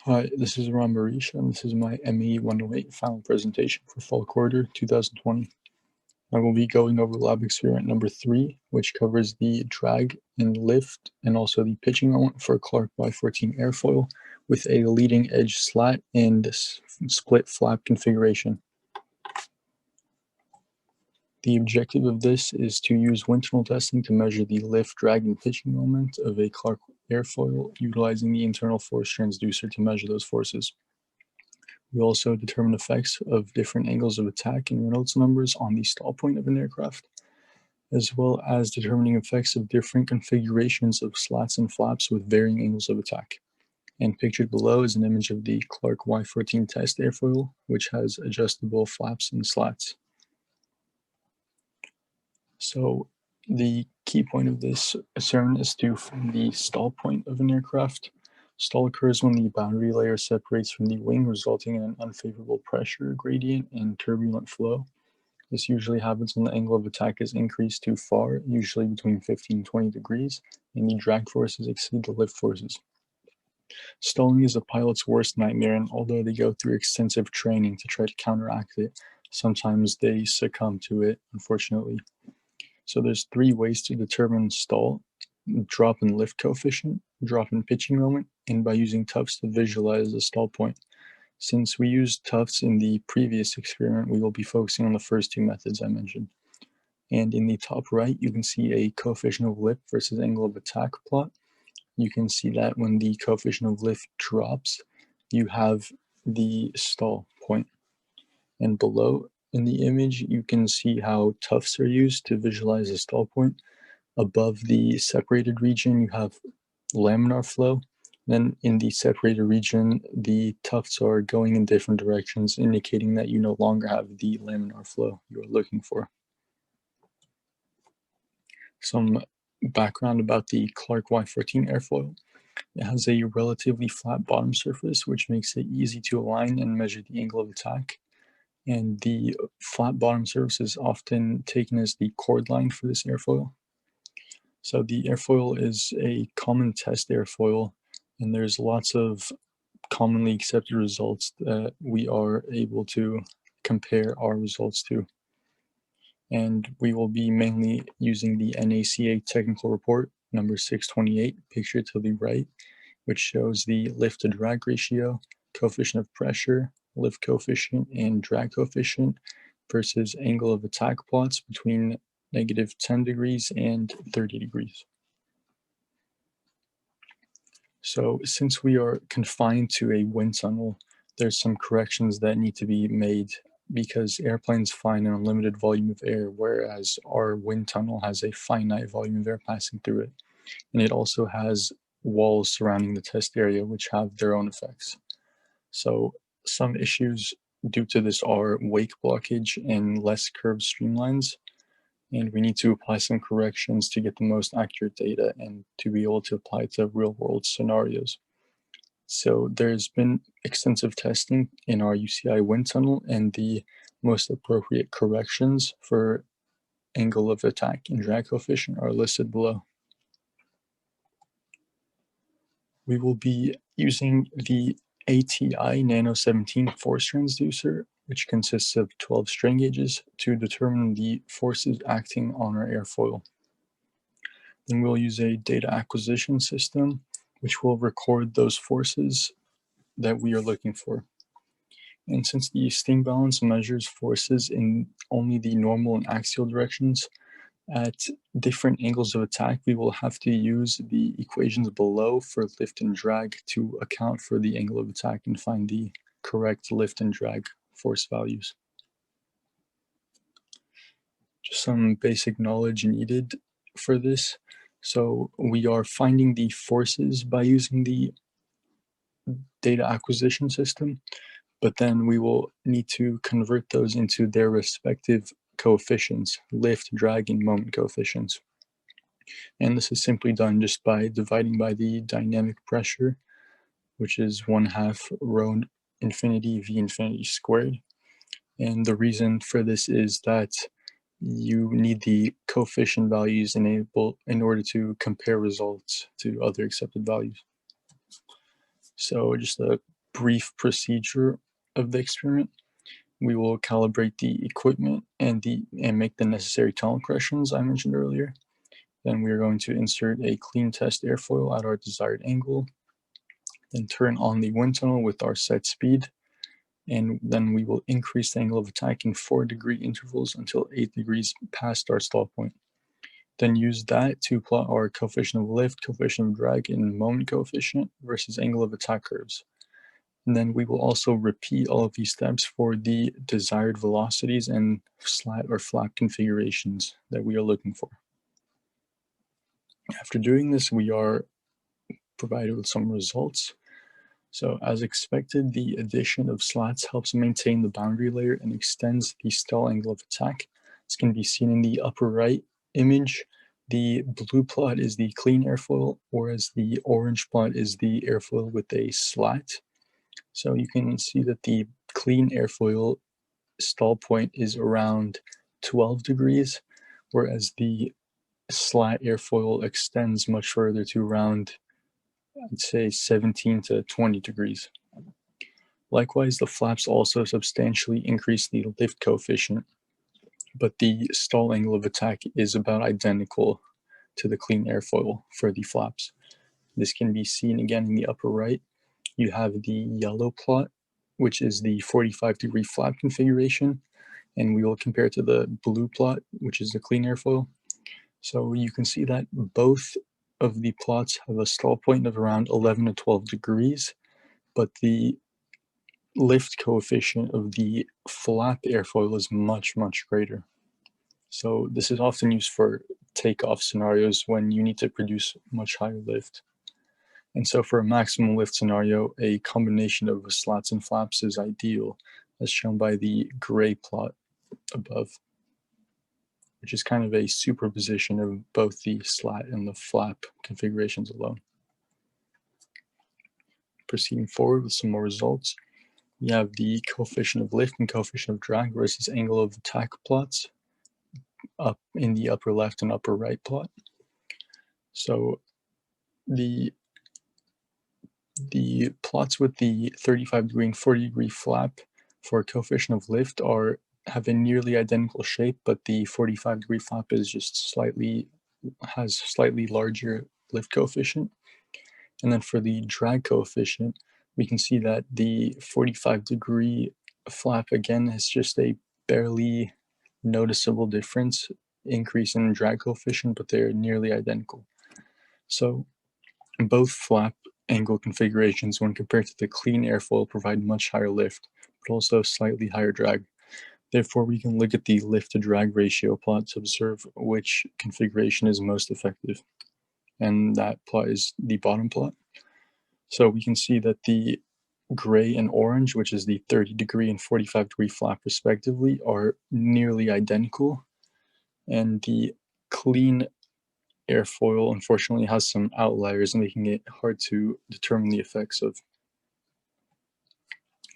Hi, this is Ram Barisha, and this is my MAE 108 final presentation for fall quarter 2020. I will be going over lab experiment number 3, which covers the drag and lift and also the pitching moment for Clark Y14 airfoil with a leading edge slat and split flap configuration. The objective of this is to use wind tunnel testing to measure the lift, drag, and pitching moment of a Clark airfoil utilizing the internal force transducer to measure those forces. We also determine effects of different angles of attack and Reynolds numbers on the stall point of an aircraft, as well as determining effects of different configurations of slats and flaps with varying angles of attack. And pictured below is an image of the Clark Y14 test airfoil, which has adjustable flaps and slats. So the key point of this experiment is to find the stall point of an aircraft. Stall occurs when the boundary layer separates from the wing, resulting in an unfavorable pressure gradient and turbulent flow. This usually happens when the angle of attack is increased too far, usually between 15 and 20 degrees, and the drag forces exceed the lift forces. Stalling is a pilot's worst nightmare, and although they go through extensive training to try to counteract it, sometimes they succumb to it, unfortunately. So there's 3 ways to determine stall: drop and lift coefficient, drop and pitching moment, and by using tufts to visualize the stall point. Since we used tufts in the previous experiment, we will be focusing on the first 2 methods I mentioned. And in the top right, you can see a coefficient of lift versus angle of attack plot. You can see that when the coefficient of lift drops, you have the stall point. And below in the image, you can see how tufts are used to visualize the stall point. Above the separated region, you have laminar flow. Then in the separated region, the tufts are going in different directions, indicating that you no longer have the laminar flow you are looking for. Some background about the Clark Y14 airfoil. It has a relatively flat bottom surface, which makes it easy to align and measure the angle of attack. And the flat bottom surface is often taken as the chord line for this airfoil. So the airfoil is a common test airfoil, and there's lots of commonly accepted results that we are able to compare our results to. And we will be mainly using the NACA technical report number 628, pictured to the right, which shows the lift to drag ratio, coefficient of pressure, lift coefficient, and drag coefficient versus angle of attack plots between -10 degrees and 30 degrees. So since we are confined to a wind tunnel, there's some corrections that need to be made because airplanes find an unlimited volume of air, whereas our wind tunnel has a finite volume of air passing through it. And it also has walls surrounding the test area, which have their own effects. So some issues due to this are wake blockage and less curved streamlines. And we need to apply some corrections to get the most accurate data and to be able to apply to real world scenarios. So there's been extensive testing in our UCI wind tunnel, and the most appropriate corrections for angle of attack and drag coefficient are listed below. We will be using the ATI Nano 17 force transducer, which consists of 12 strain gauges, to determine the forces acting on our airfoil. Then we'll use a data acquisition system, which will record those forces that we are looking for. And since the sting balance measures forces in only the normal and axial directions, at different angles of attack, we will have to use the equations below for lift and drag to account for the angle of attack and find the correct lift and drag force values. Just some basic knowledge needed for this. So we are finding the forces by using the data acquisition system, but then we will need to convert those into their respective coefficients, lift, drag, and moment coefficients. And this is simply done just by dividing by the dynamic pressure, which is 1/2 rho infinity v infinity squared. And the reason for this is that you need the coefficient values in order to compare results to other accepted values. So just a brief procedure of the experiment. We will calibrate the equipment and make the necessary tunnel corrections I mentioned earlier. Then we are going to insert a clean test airfoil at our desired angle, then turn on the wind tunnel with our set speed, and then we will increase the angle of attack in 4-degree intervals until 8 degrees past our stall point. Then use that to plot our coefficient of lift, coefficient of drag, and moment coefficient versus angle of attack curves. And then we will also repeat all of these steps for the desired velocities and slat or flap configurations that we are looking for. After doing this, we are provided with some results. So as expected, the addition of slats helps maintain the boundary layer and extends the stall angle of attack. This can be seen in the upper right image. The blue plot is the clean airfoil, whereas the orange plot is the airfoil with a slat. So you can see that the clean airfoil stall point is around 12 degrees, whereas the slat airfoil extends much further to around, I'd say, 17 to 20 degrees. Likewise, the flaps also substantially increase the lift coefficient, but the stall angle of attack is about identical to the clean airfoil for the flaps. This can be seen again in the upper right. You have the yellow plot, which is the 45-degree flap configuration, and we will compare it to the blue plot, which is the clean airfoil. So you can see that both of the plots have a stall point of around 11 to 12 degrees, but the lift coefficient of the flap airfoil is much, much greater. So this is often used for takeoff scenarios when you need to produce much higher lift. And so for a maximum lift scenario, a combination of slats and flaps is ideal, as shown by the gray plot above, which is kind of a superposition of both the slat and the flap configurations alone. Proceeding forward with some more results, we have the coefficient of lift and coefficient of drag versus angle of attack plots up in the upper left and upper right plot. So the plots with the 35-degree and 40-degree flap for coefficient of lift have a nearly identical shape, but the 45-degree flap is just has slightly larger lift coefficient. And then for the drag coefficient, we can see that the 45-degree flap again has just a barely noticeable difference, increase in drag coefficient, but they're nearly identical. So both flap angle configurations, when compared to the clean airfoil, provide much higher lift, but also slightly higher drag. Therefore, we can look at the lift to drag ratio plot to observe which configuration is most effective. And that plot is the bottom plot. So we can see that the gray and orange, which is the 30-degree and 45-degree flap respectively, are nearly identical. And the clean airfoil unfortunately has some outliers, making it hard to determine the effects of.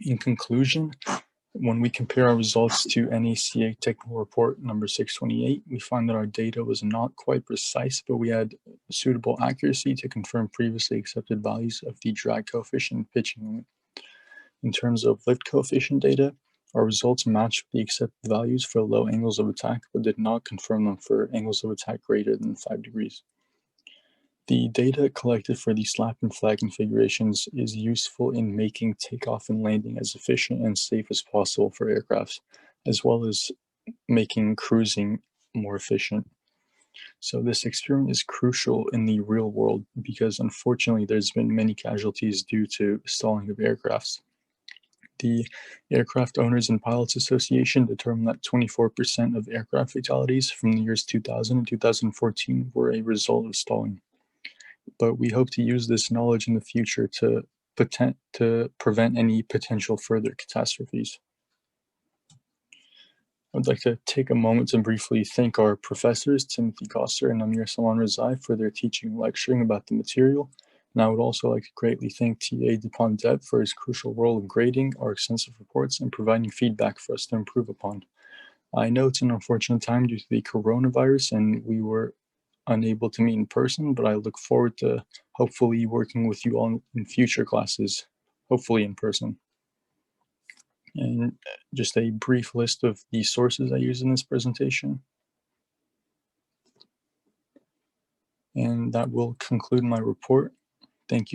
In conclusion, when we compare our results to NACA Technical Report number 628, we find that our data was not quite precise, but we had suitable accuracy to confirm previously accepted values of the drag coefficient and pitching limit. In terms of lift coefficient data, our results matched the accepted values for low angles of attack, but did not confirm them for angles of attack greater than 5 degrees. The data collected for the slap and flag configurations is useful in making takeoff and landing as efficient and safe as possible for aircrafts, as well as making cruising more efficient. So this experiment is crucial in the real world because unfortunately there's been many casualties due to stalling of aircrafts. The Aircraft Owners and Pilots Association determined that 24% of aircraft fatalities from the years 2000 and 2014 were a result of stalling. But we hope to use this knowledge in the future to prevent any potential further catastrophes. I'd like to take a moment to briefly thank our professors, Timothy Koster and Amir Salman Razai, for their teaching and lecturing about the material. And I would also like to greatly thank T.A. Dupont-Deb for his crucial role of grading our extensive reports and providing feedback for us to improve upon. I know it's an unfortunate time due to the coronavirus and we were unable to meet in person, but I look forward to hopefully working with you all in future classes. hopefully in person. And just a brief list of the sources I use in this presentation. And that will conclude my report. Thank you.